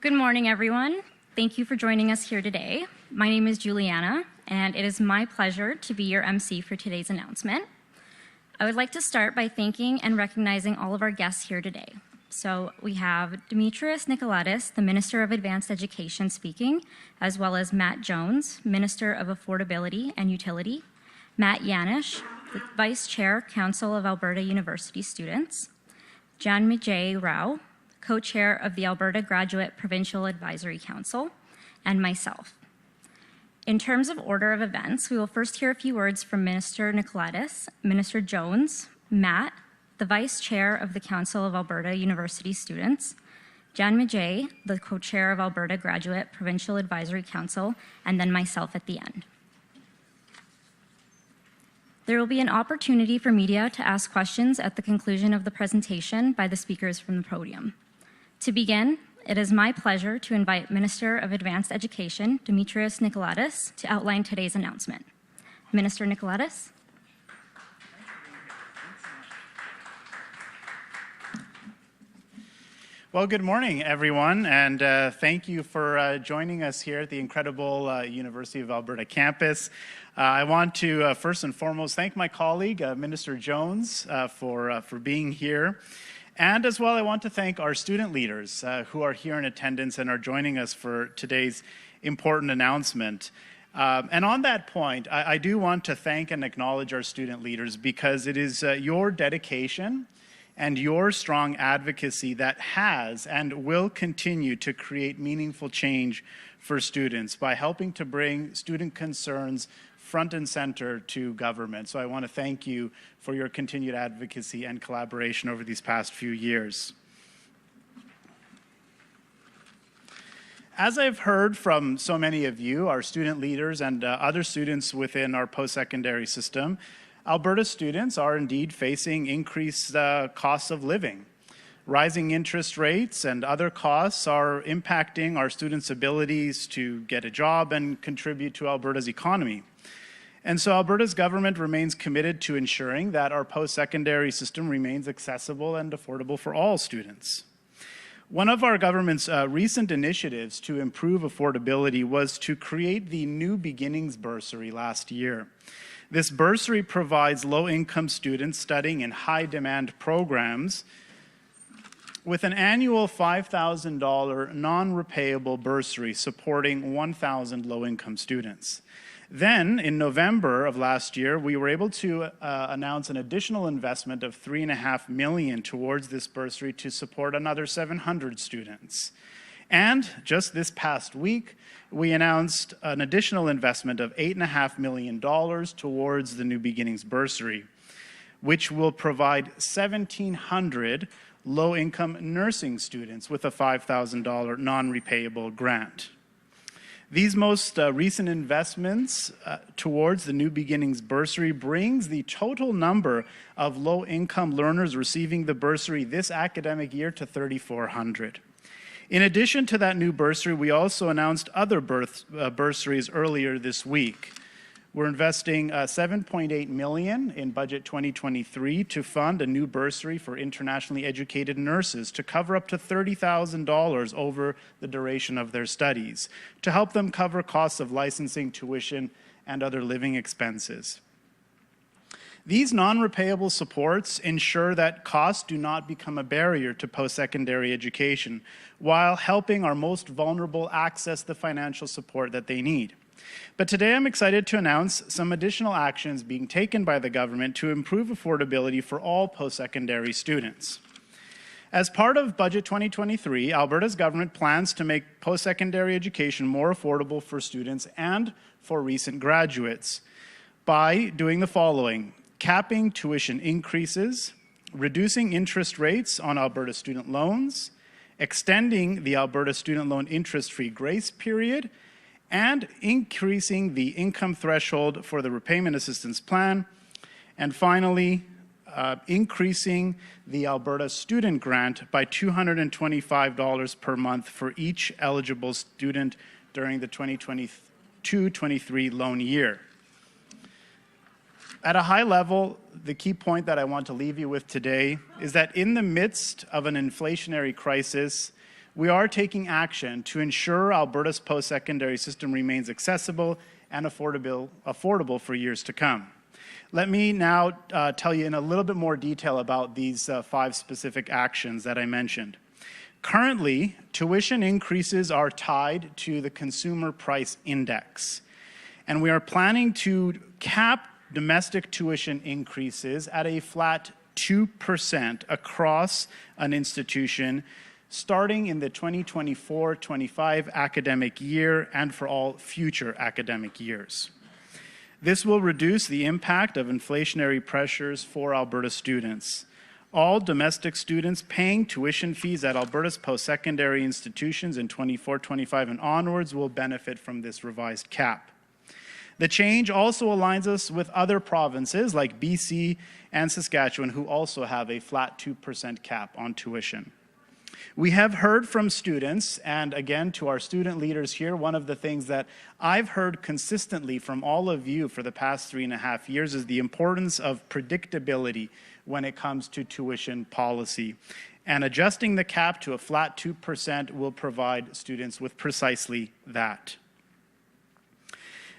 Good morning, everyone. Thank you for joining us here today. My name is Juliana, and it is my pleasure to be your MC for today's announcement. I would like to start by thanking and recognizing all of our guests here today. So we have Demetrios Nicolaides, the Minister of Advanced Education, speaking, as well as Matt Jones, Minister of Affordability and Utility, Matt Yanish, the Vice Chair, Council of Alberta University Students, Janmijay Rao, Co-Chair of the Alberta Graduate Provincial Advisory Council, and myself. In terms of order of events, we will first hear a few words from Minister Nicolaides, Minister Jones, Matt, the Vice Chair of the Council of Alberta University Students, Janmijay, the Co-Chair of Alberta Graduate Provincial Advisory Council, and then myself at the end. There will be an opportunity for media to ask questions at the conclusion of the presentation by the speakers from the podium. To begin, it is my pleasure to invite Minister of Advanced Education, Demetrios Nicolaides, to outline today's announcement. Minister Nicolaides. Well, good morning, everyone, and thank you for joining us here at the incredible University of Alberta campus. I want to first and foremost thank my colleague, Minister Jones, for being here. And as well, I want to thank our student leaders who are here in attendance and are joining us for today's important announcement. And on that point, I do want to thank and acknowledge our student leaders because it is your dedication and your strong advocacy that has and will continue to create meaningful change for students by helping to bring student concerns front and center to government. So I want to thank you for your continued advocacy and collaboration over these past few years. As I've heard from so many of you, our student leaders and other students within our post-secondary system, Alberta students are indeed facing increased costs of living. Rising interest rates and other costs are impacting our students' abilities to get a job and contribute to Alberta's economy. And so Alberta's government remains committed to ensuring that our post-secondary system remains accessible and affordable for all students. One of our government's recent initiatives to improve affordability was to create the New Beginnings Bursary last year. This bursary provides low-income students studying in high-demand programs with an annual $5,000 non-repayable bursary supporting 1,000 low-income students. Then, in November of last year, we were able to announce an additional investment of $3.5 million towards this bursary to support another 700 students. And just this past week, we announced an additional investment of $8.5 million towards the New Beginnings Bursary, which will provide 1,700 low-income nursing students with a $5,000 non-repayable grant. These most recent investments towards the New Beginnings Bursary brings the total number of low-income learners receiving the bursary this academic year to 3,400. In addition to that new bursary, we also announced other bursaries earlier this week. We're investing $7.8 million in budget 2023 to fund a new bursary for internationally educated nurses to cover up to $30,000 over the duration of their studies, to help them cover costs of licensing, tuition, and other living expenses. These non-repayable supports ensure that costs do not become a barrier to post-secondary education, while helping our most vulnerable access the financial support that they need. But today I'm excited to announce some additional actions being taken by the government to improve affordability for all post-secondary students. As part of Budget 2023, Alberta's government plans to make post-secondary education more affordable for students and for recent graduates by doing the following: capping tuition increases, reducing interest rates on Alberta student loans, extending the Alberta student loan interest-free grace period, and increasing the income threshold for the repayment assistance plan, and finally, increasing the Alberta student grant by $225 per month for each eligible student during the 2022-23 loan year. At a high level, the key point that I want to leave you with today is that in the midst of an inflationary crisis, we are taking action to ensure Alberta's post-secondary system remains accessible and affordable for years to come. Let me now tell you in a little bit more detail about these 5 specific actions that I mentioned. Currently, tuition increases are tied to the Consumer Price Index, and we are planning to cap domestic tuition increases at a flat 2% across an institution starting in the 2024-25 academic year and for all future academic years. This will reduce the impact of inflationary pressures for Alberta students. All domestic students paying tuition fees at Alberta's post-secondary institutions in 24-25 and onwards will benefit from this revised cap. The change also aligns us with other provinces like BC and Saskatchewan who also have a flat 2% cap on tuition. We have heard from students, and again to our student leaders here, one of the things that I've heard consistently from all of you for the past 3.5 years is the importance of predictability when it comes to tuition policy. And adjusting the cap to a flat 2% will provide students with precisely that.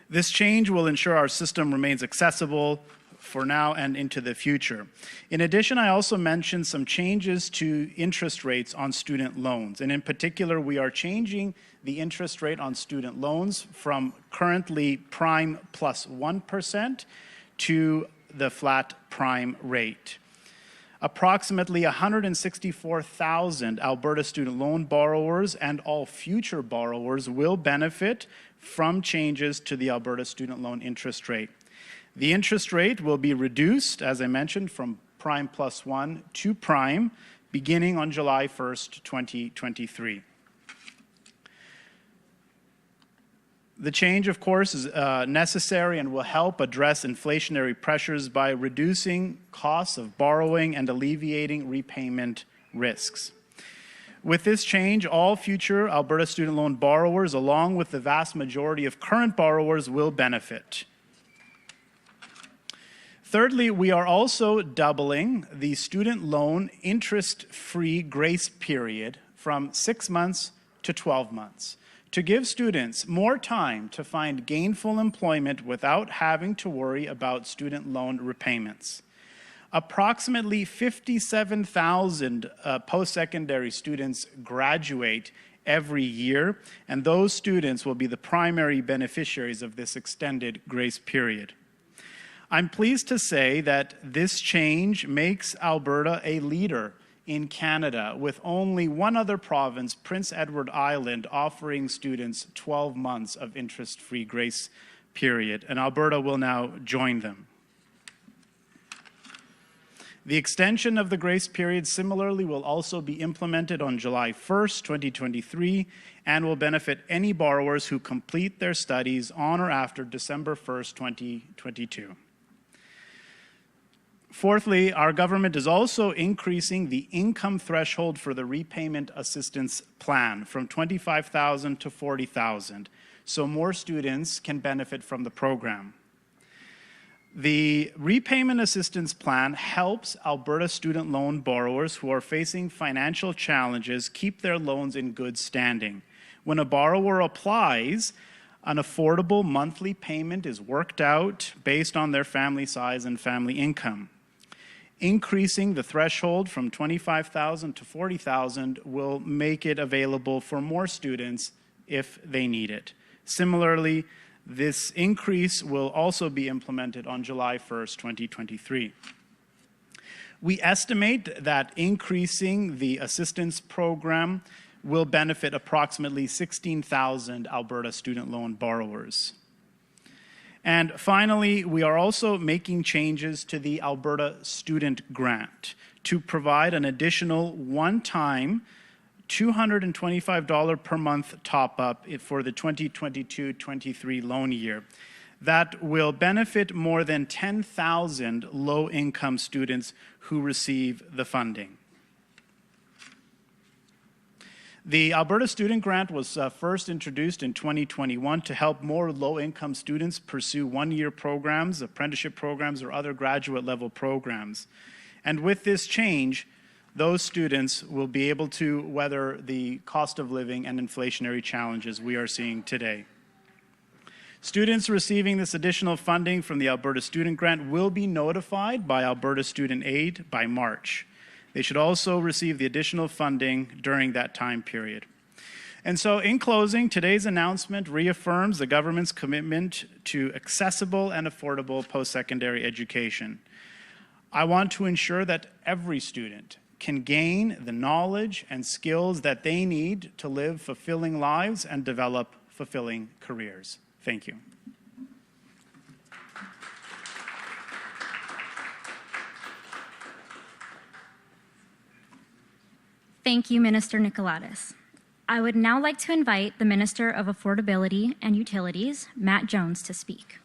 This change will ensure our system remains accessible for now and into the future. In addition, I also mentioned some changes to interest rates on student loans. And in particular, we are changing the interest rate on student loans from currently prime plus 1% to the flat prime rate. Approximately 164,000 Alberta student loan borrowers and all future borrowers will benefit from changes to the Alberta student loan interest rate. The interest rate will be reduced, as I mentioned, from prime plus 1 to prime, beginning on July 1st, 2023. The change, of course, is necessary and will help address inflationary pressures by reducing costs of borrowing and alleviating repayment risks. With this change, all future Alberta student loan borrowers, along with the vast majority of current borrowers, will benefit. Thirdly, we are also doubling the student loan interest-free grace period from 6 months to 12 months to give students more time to find gainful employment without having to worry about student loan repayments. Approximately 57,000 post-secondary students graduate every year, and those students will be the primary beneficiaries of this extended grace period. I'm pleased to say that this change makes Alberta a leader in Canada, with only one other province, Prince Edward Island, offering students 12 months of interest-free grace period, and Alberta will now join them. The extension of the grace period similarly will also be implemented on July 1st, 2023, and will benefit any borrowers who complete their studies on or after December 1st, 2022. Fourthly, our government is also increasing the income threshold for the repayment assistance plan from $25,000 to $40,000, so more students can benefit from the program. The repayment assistance plan helps Alberta student loan borrowers who are facing financial challenges keep their loans in good standing. When a borrower applies, an affordable monthly payment is worked out based on their family size and family income. Increasing the threshold from $25,000 to $40,000 will make it available for more students if they need it. Similarly, this increase will also be implemented on July 1st, 2023. We estimate that increasing the assistance program will benefit approximately 16,000 Alberta student loan borrowers. And finally, we are also making changes to the Alberta Student Grant to provide an additional one-time $225 per month top-up for the 2022-23 loan year. That will benefit more than 10,000 low-income students who receive the funding. The Alberta Student Grant was first introduced in 2021 to help more low-income students pursue one-year programs, apprenticeship programs, or other graduate-level programs. And with this change, those students will be able to weather the cost of living and inflationary challenges we are seeing today. Students receiving this additional funding from the Alberta Student Grant will be notified by Alberta Student Aid by March. They should also receive the additional funding during that time period. And so in closing, today's announcement reaffirms the government's commitment to accessible and affordable post-secondary education. I want to ensure that every student can gain the knowledge and skills that they need to live fulfilling lives and develop fulfilling careers. Thank you. Thank you, Minister Nicolaides. I would now like to invite the Minister of Affordability and Utilities, Matt Jones, to speak.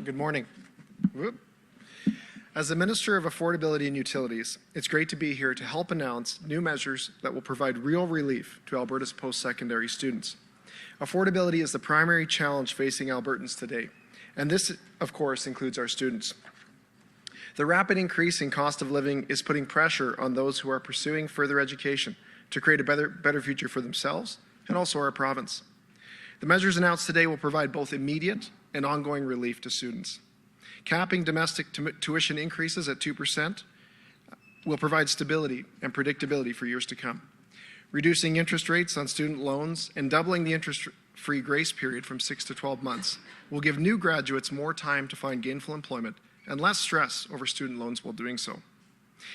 Good morning. As the Minister of Affordability and Utilities, it's great to be here to help announce new measures that will provide real relief to Alberta's post-secondary students. Affordability is the primary challenge facing Albertans today, and this, of course, includes our students. The rapid increase in cost of living is putting pressure on those who are pursuing further education to create a better future for themselves and also our province. The measures announced today will provide both immediate and ongoing relief to students. Capping domestic tuition increases at 2% will provide stability and predictability for years to come. Reducing interest rates on student loans and doubling the interest-free grace period from 6 to 12 months will give new graduates more time to find gainful employment and less stress over student loans while doing so.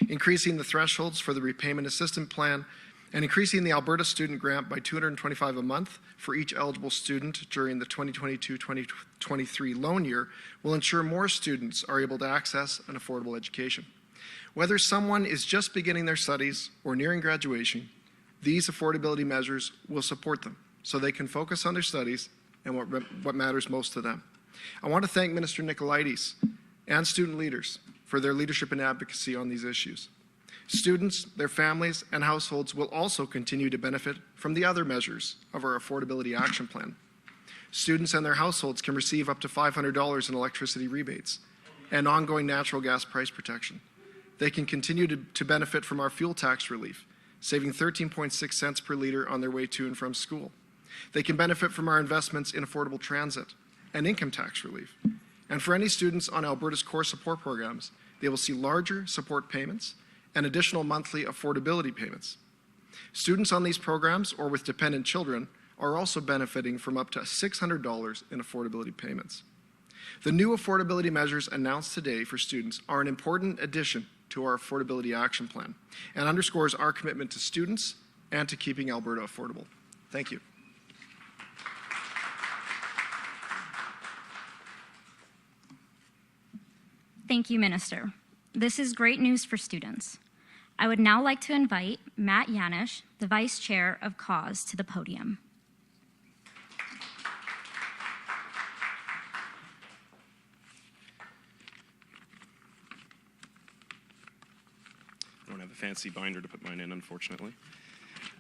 Increasing the thresholds for the repayment assistance plan and increasing the Alberta Student Grant by $225 a month for each eligible student during the 2022-2023 loan year will ensure more students are able to access an affordable education. Whether someone is just beginning their studies or nearing graduation, these affordability measures will support them so they can focus on their studies and what matters most to them. I want to thank Minister Nicolaides and student leaders for their leadership and advocacy on these issues. Students, their families, and households will also continue to benefit from the other measures of our Affordability Action Plan. Students and their households can receive up to $500 in electricity rebates and ongoing natural gas price protection. They can continue to benefit from our fuel tax relief, saving 13.6 cents per litre on their way to and from school. They can benefit from our investments in affordable transit and income tax relief. And for any students on Alberta's core support programs, they will see larger support payments and additional monthly affordability payments. Students on these programs or with dependent children are also benefiting from up to $600 in affordability payments. The new affordability measures announced today for students are an important addition to our Affordability Action Plan and underscores our commitment to students and to keeping Alberta affordable. Thank you. Thank you, Minister. This is great news for students. I would now like to invite Matt Yanish, the Vice Chair of CAUSE, to the podium. I don't have a fancy binder to put mine in, unfortunately.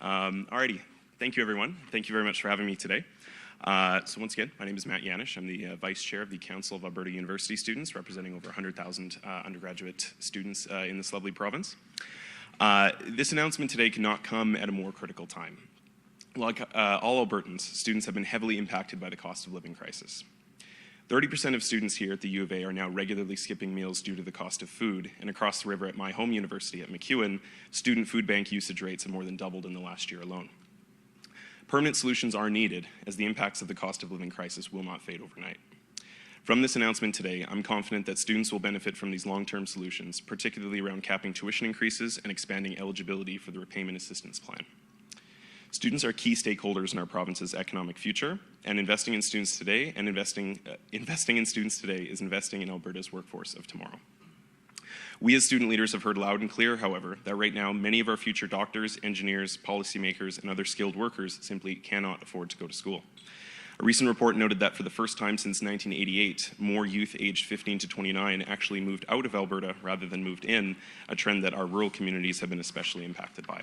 Alrighty, thank you everyone. Thank you very much for having me today. So once again, my name is Matt Yanish. I'm the Vice Chair of the Council of Alberta University Students, representing over 100,000 undergraduate students in this lovely province. This announcement today could not come at a more critical time. Like all Albertans, students have been heavily impacted by the cost of living crisis. 30% of students here at the U of A are now regularly skipping meals due to the cost of food, and across the river at my home university at MacEwan, student food bank usage rates have more than doubled in the last year alone. Permanent solutions are needed, as the impacts of the cost of living crisis will not fade overnight. From this announcement today, I'm confident that students will benefit from these long-term solutions, particularly around capping tuition increases and expanding eligibility for the repayment assistance plan. Students are key stakeholders in our province's economic future, and investing in students today is investing in Alberta's workforce of tomorrow. We as student leaders have heard loud and clear, however, that right now many of our future doctors, engineers, policymakers, and other skilled workers simply cannot afford to go to school. A recent report noted that for the first time since 1988, more youth aged 15 to 29 actually moved out of Alberta rather than moved in, a trend that our rural communities have been especially impacted by.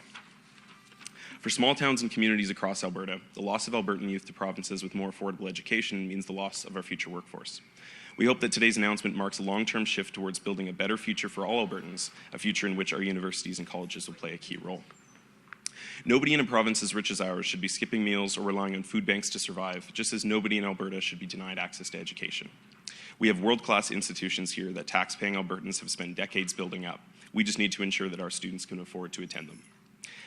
For small towns and communities across Alberta, the loss of Albertan youth to provinces with more affordable education means the loss of our future workforce. We hope that today's announcement marks a long-term shift towards building a better future for all Albertans, a future in which our universities and colleges will play a key role. Nobody in a province as rich as ours should be skipping meals or relying on food banks to survive, just as nobody in Alberta should be denied access to education. We have world-class institutions here that tax-paying Albertans have spent decades building up. We just need to ensure that our students can afford to attend them.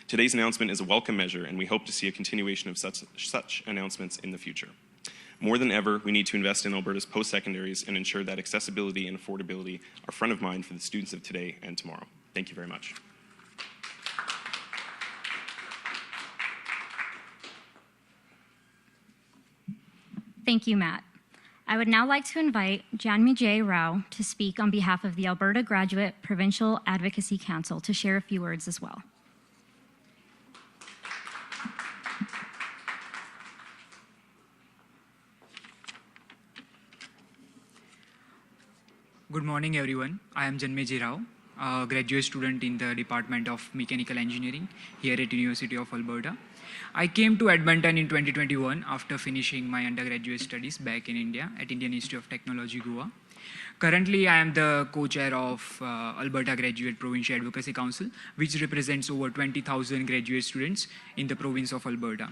Today's announcement is a welcome measure, and we hope to see a continuation of such announcements in the future. More than ever, we need to invest in Alberta's post-secondaries and ensure that accessibility and affordability are front of mind for the students of today and tomorrow. Thank you very much. Thank you, Matt. I would now like to invite Janmi Rao to speak on behalf of the Alberta Graduate Provincial Advocacy Council to share a few words as well. Good morning, everyone. I am Janmi Rao, a graduate student in the Department of Mechanical Engineering here at University of Alberta. I came to Edmonton in 2021 after finishing my undergraduate studies back in India at Indian Institute of Technology, Goa. Currently, I am the co-chair of Alberta Graduate Provincial Advocacy Council, which represents over 20,000 graduate students in the province of Alberta.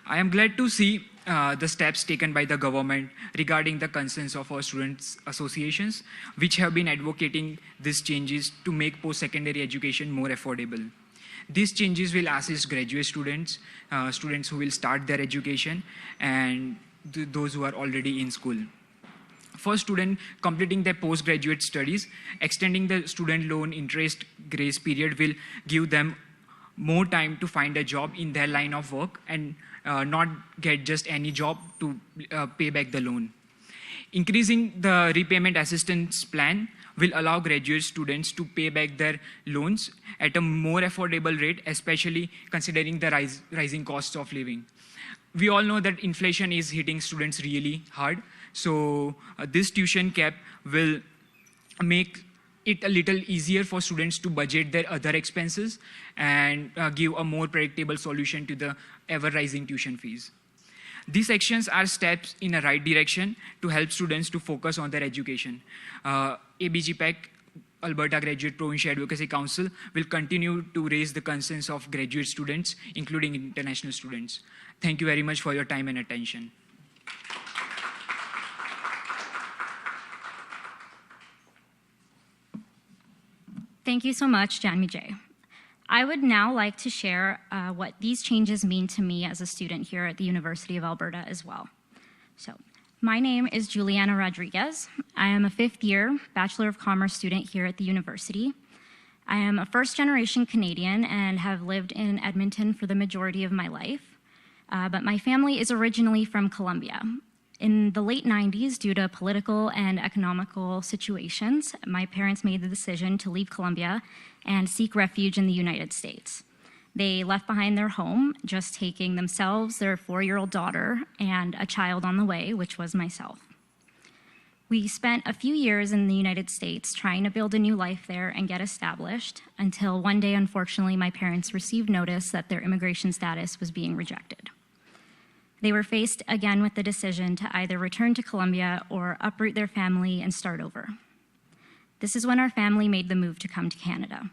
I am glad to see the steps taken by the government regarding the concerns of our students' associations, which have been advocating these changes to make post-secondary education more affordable. These changes will assist graduate students, students who will start their education, and those who are already in school. For students completing their postgraduate studies, extending the student loan interest grace period will give them more time to find a job in their line of work and not get just any job to pay back the loan. Increasing the repayment assistance plan will allow graduate students to pay back their loans at a more affordable rate, especially considering the rising costs of living. We all know that inflation is hitting students really hard, so this tuition cap will make it a little easier for students to budget their other expenses and give a more predictable solution to the ever-rising tuition fees. These actions are steps in a right direction to help students to focus on their education. ABGPAC, Alberta Graduate Provincial Advocacy Council, will continue to raise the concerns of graduate students, including international students. Thank you very much for your time and attention. Thank you so much, Janmi. I would now like to share what these changes mean to me as a student here at the University of Alberta as well. So, my name is Juliana Rodriguez. I am a fifth-year Bachelor of Commerce student here at the university. I am a first-generation Canadian and have lived in Edmonton for the majority of my life, but my family is originally from Colombia. In the late 90s, due to political and economical situations, my parents made the decision to leave Colombia and seek refuge in the United States. They left behind their home, just taking themselves, their 4-year-old daughter, and a child on the way, which was myself. We spent a few years in the United States trying to build a new life there and get established, until one day, unfortunately, my parents received notice that their immigration status was being rejected. They were faced again with the decision to either return to Colombia or uproot their family and start over. This is when our family made the move to come to Canada.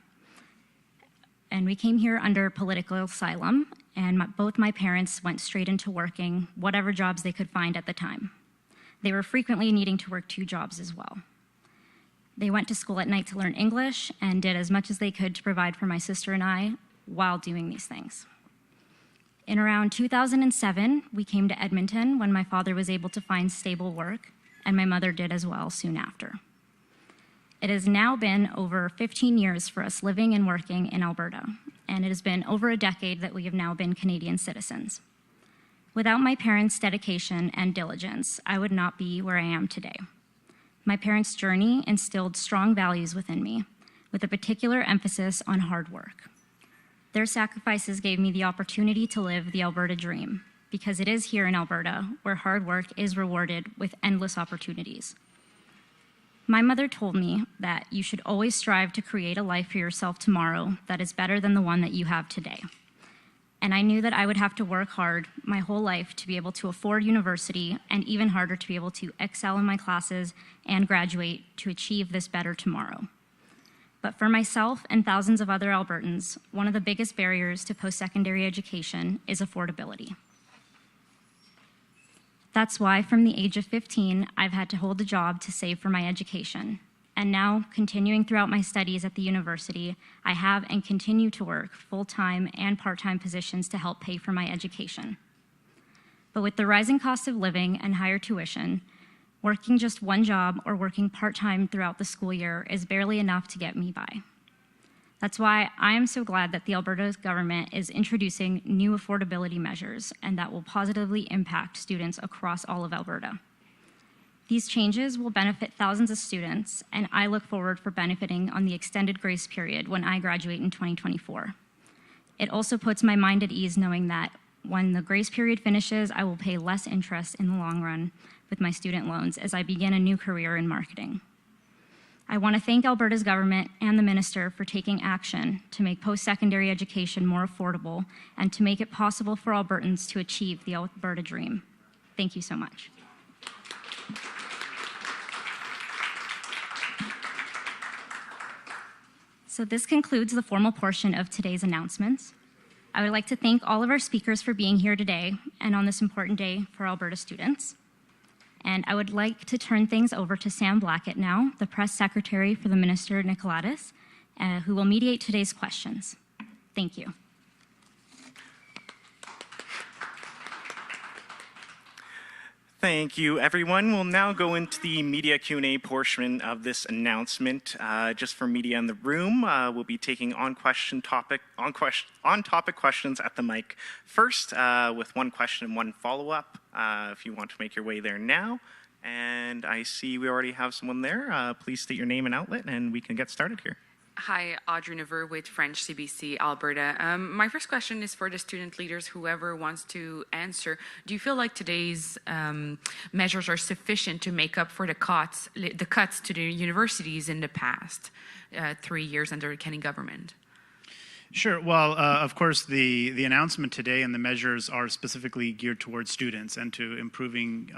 And we came here under political asylum, and both my parents went straight into working whatever jobs they could find at the time. They were frequently needing to work 2 jobs as well. They went to school at night to learn English and did as much as they could to provide for my sister and I while doing these things. In around 2007, we came to Edmonton when my father was able to find stable work, and my mother did as well soon after. It has now been over 15 years for us living and working in Alberta, and it has been over a decade that we have now been Canadian citizens. Without my parents' dedication and diligence, I would not be where I am today. My parents' journey instilled strong values within me, with a particular emphasis on hard work. Their sacrifices gave me the opportunity to live the Alberta dream, because it is here in Alberta where hard work is rewarded with endless opportunities. My mother told me that you should always strive to create a life for yourself tomorrow that is better than the one that you have today. and I knew that I would have to work hard my whole life to be able to afford university, and even harder to be able to excel in my classes and graduate to achieve this better tomorrow. But for myself and thousands of other Albertans, one of the biggest barriers to post-secondary education is affordability. That's why from the age of 15, I've had to hold a job to save for my education. And now, continuing throughout my studies at the university, I have and continue to work full-time and part-time positions to help pay for my education. But with the rising cost of living and higher tuition, working just one job or working part-time throughout the school year is barely enough to get me by. That's why I am so glad that the Alberta government is introducing new affordability measures and that will positively impact students across all of Alberta. These changes will benefit thousands of students, and I look forward for benefiting on the extended grace period when I graduate in 2024. It also puts my mind at ease knowing that when the grace period finishes, I will pay less interest in the long run with my student loans as I begin a new career in marketing. I want to thank Alberta's government and the minister for taking action to make post-secondary education more affordable and to make it possible for Albertans to achieve the Alberta dream. Thank you so much. So this concludes the formal portion of today's announcements. I would like to thank all of our speakers for being here today and on this important day for Alberta students. And I would like to turn things over to Sam Blackett now, the press secretary for the Minister Nicolaides, who will mediate today's questions. Thank you. Thank you, everyone. We'll now go into the media Q&A portion of this announcement. Just for media in the room, we'll be taking on-topic questions at the mic first, with one question and one follow-up, if you want to make your way there now. And I see we already have someone there. Please state your name and outlet, and we can get started here. Hi, Audrey Neveu with French CBC Alberta. My first question is for the student leaders, whoever wants to answer. Do you feel like today's measures are sufficient to make up for the cuts to the universities in the past 3 years under the Kenney government? Sure. Well, of course, the announcement today and the measures are specifically geared towards students and to improving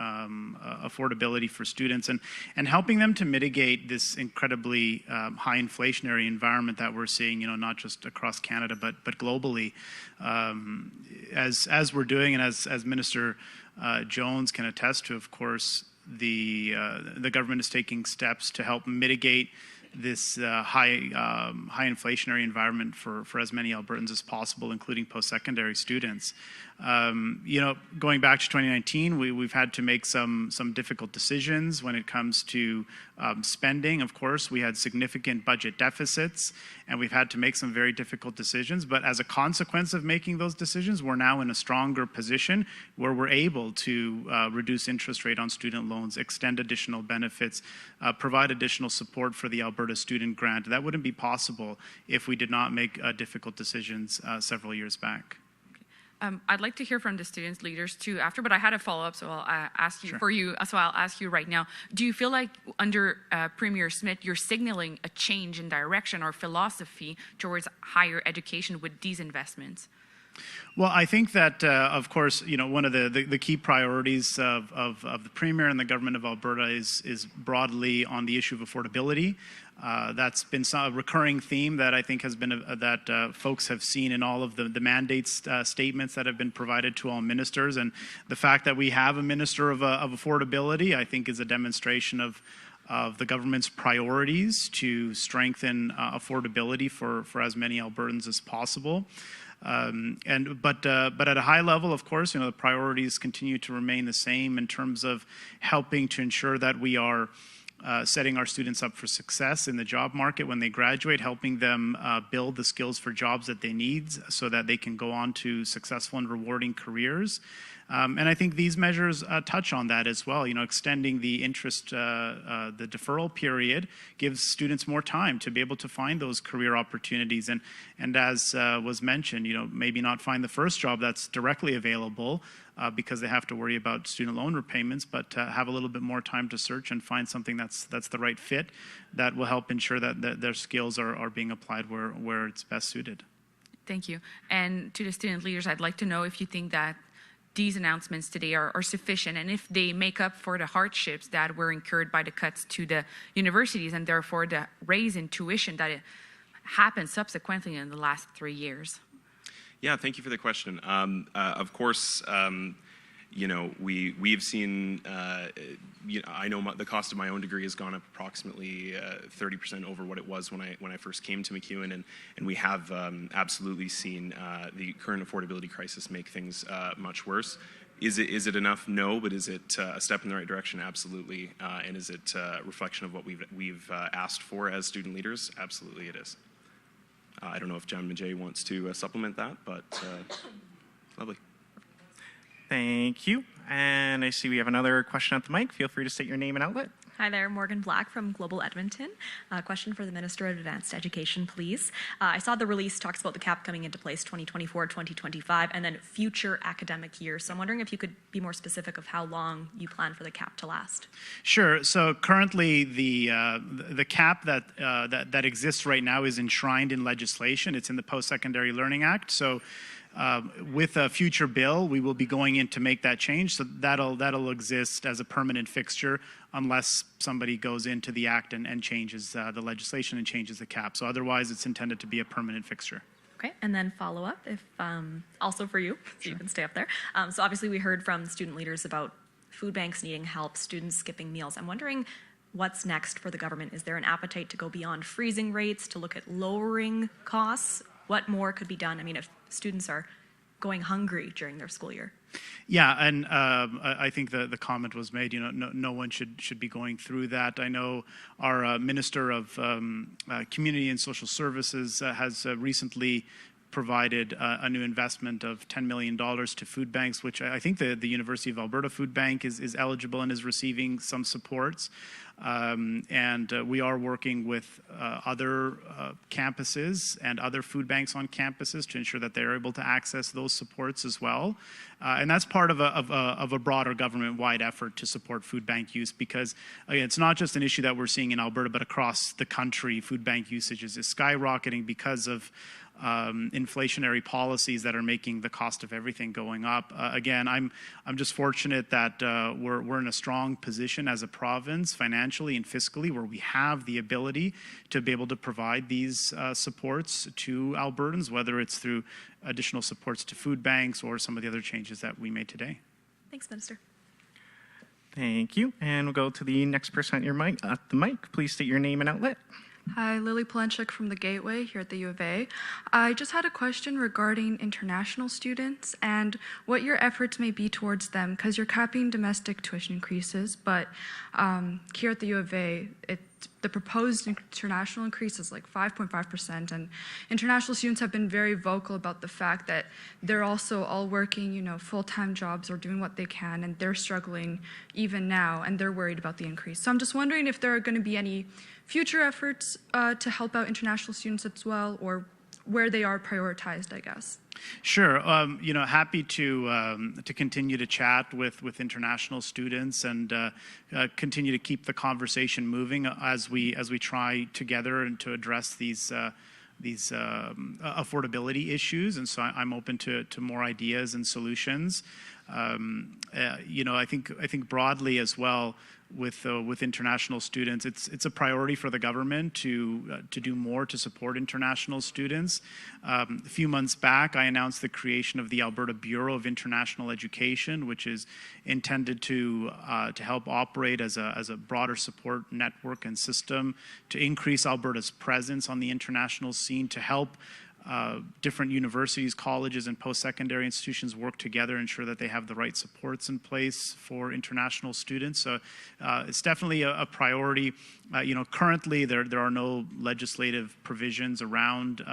affordability for students and helping them to mitigate this incredibly high inflationary environment that we're seeing, not just across Canada, but globally. As we're doing, and as Minister Jones can attest to, of course, the government is taking steps to help mitigate this high inflationary environment for as many Albertans as possible, including post-secondary students. Going back to 2019, we've had to make some difficult decisions when it comes to spending. Of course, we had significant budget deficits, and we've had to make some very difficult decisions. But as a consequence of making those decisions, we're now in a stronger position where we're able to reduce interest rate on student loans, extend additional benefits, provide additional support for the Alberta Student Grant. That wouldn't be possible if we did not make difficult decisions several years back. I'd like to hear from the students leaders too after, but I had a follow-up, so I'll ask you Sure. for you. So I'll ask you right now. Do you feel like under Premier Smith, you're signaling a change in direction or philosophy towards higher education with these investments? Well, I think that, of course, one of the key priorities of the Premier and the Government of Alberta is broadly on the issue of affordability. That's been a recurring theme that I think has been that folks have seen in all of the mandates statements that have been provided to all ministers. And the fact that we have a Minister of Affordability, I think, is a demonstration of the government's priorities to strengthen affordability for as many Albertans as possible. But at a high level, of course, the priorities continue to remain the same in terms of helping to ensure that we are setting our students up for success in the job market when they graduate, helping them build the skills for jobs that they need so that they can go on to successful and rewarding careers. And I think these measures touch on that as well. Extending the the deferral period gives students more time to be able to find those career opportunities. And as was mentioned, maybe not find the first job that's directly available because they have to worry about student loan repayments, but have a little bit more time to search and find something that's the right fit that will help ensure that their skills are being applied where it's best suited. Thank you. And to the student leaders, I'd like to know if you think that these announcements today are sufficient and if they make up for the hardships that were incurred by the cuts to the universities and therefore the raise in tuition that happened subsequently in the last 3 years. Yeah, thank you for the question. Of course, we've seen, I know the cost of my own degree has gone up approximately 30% over what it was when I first came to MacEwan, and we have absolutely seen the current affordability crisis make things much worse. Is it enough? No, but is it a step in the right direction? Absolutely. And is it a reflection of what we've asked for as student leaders? Absolutely, it is. I don't know if John Majay wants to supplement that, but lovely. Thank you. And I see we have another question at the mic. Feel free to state your name and outlet. Hi there, Morgan Black from Global Edmonton. Question for the Minister of Advanced Education, please. I saw the release talks about the cap coming into place 2024, 2025, and then future academic years. So I'm wondering if you could be more specific of how long you plan for the cap to last. Sure. So currently, the cap that exists right now is enshrined in legislation. It's in the Post-Secondary Learning Act. So with a future bill, we will be going in to make that change. So that'll exist as a permanent fixture unless somebody goes into the act and changes the legislation and changes the cap. So otherwise, it's intended to be a permanent fixture. Okay, and then follow up, if also for you, so you can stay up there. So obviously, we heard from student leaders about food banks needing help, students skipping meals. I'm wondering what's next for the government. Is there an appetite to go beyond freezing rates, to look at lowering costs? What more could be done? I mean, if students are going hungry during their school year. Yeah, and I think the comment was made. No one should be going through that. I know our Minister of Community and Social Services has recently provided a new investment of $10 million to food banks, which I think the University of Alberta Food Bank is eligible and is receiving some supports. And we are working with other campuses and other food banks on campuses to ensure that they're able to access those supports as well. And that's part of a broader government-wide effort to support food bank use because, again, it's not just an issue that we're seeing in Alberta, but across the country, food bank usage is skyrocketing because of inflationary policies that are making the cost of everything going up. Again, I'm just fortunate that we're in a strong position as a province financially and fiscally where we have the ability to be able to provide these supports to Albertans, whether it's through additional supports to food banks or some of the other changes that we made today. Thanks, Minister. Thank you. And we'll go to the next person at the mic. Please state your name and outlet. Hi, Lily Polanchik from the Gateway here at the U of A. I just had a question regarding international students and what your efforts may be towards them, because you're capping domestic tuition increases, but here at the U of A, the proposed international increase is like 5.5%, and international students have been very vocal about the fact that they're also all working, full-time jobs or doing what they can, and they're struggling even now, and they're worried about the increase. So I'm just wondering if there are going to be any future efforts to help out international students as well, or where they are prioritized, I guess. Sure. Happy to continue to chat with international students and continue to keep the conversation moving as we try together and to address these affordability issues. And so I'm open to more ideas and solutions. I think broadly as well with international students, it's a priority for the government to do more to support international students. A few months back, I announced the creation of the Alberta Bureau of International Education, which is intended to help operate as a broader support network and system to increase Alberta's presence on the international scene, to help different universities, colleges, and post-secondary institutions work together, ensure that they have the right supports in place for international students. So it's definitely a priority. Currently there are no legislative provisions around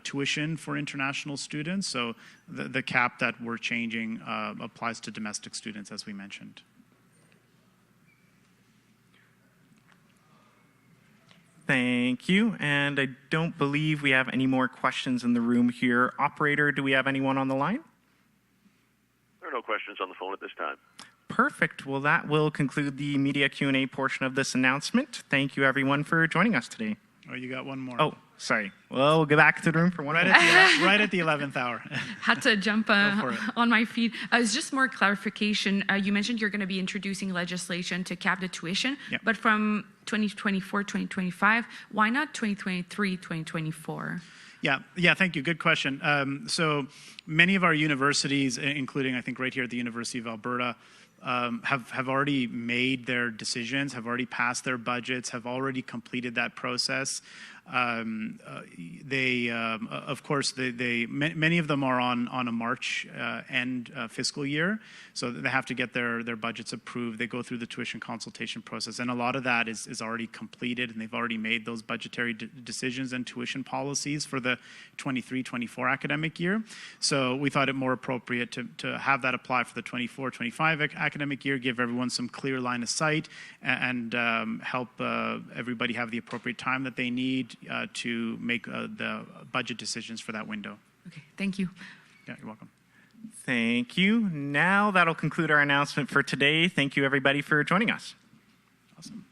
tuition for international students. So the cap that we're changing applies to domestic students, as we mentioned. Thank you. And I don't believe we have any more questions in the room here. Operator, do we have anyone on the line? There are no questions on the phone at this time. Perfect. Well, that will conclude the media Q&A portion of this announcement. Thank you, everyone, for joining us today. Oh, you got one more. Oh, sorry. Well, we'll go back to the room for one. Right at the 11th hour. Had to jump for it. on my feet. It's just more clarification. You mentioned you're going to be introducing legislation to cap the tuition, Yep. but from 2024, 2025, why not 2023, 2024? Yeah, thank you. Good question. So many of our universities, including I think right here at the University of Alberta, have already made their decisions, have already passed their budgets, have already completed that process. Of course, many of them are on a March end fiscal year, so they have to get their budgets approved. They go through the tuition consultation process, and a lot of that is already completed, and they've already made those budgetary decisions and tuition policies for the 23-24 academic year. So we thought it more appropriate to have that apply for the 24-25 academic year, give everyone some clear line of sight, and help everybody have the appropriate time that they need to make the budget decisions for that window. Okay, thank you. Yeah, you're welcome. Thank you. Now that'll conclude our announcement for today. Thank you, everybody, for joining us. Awesome.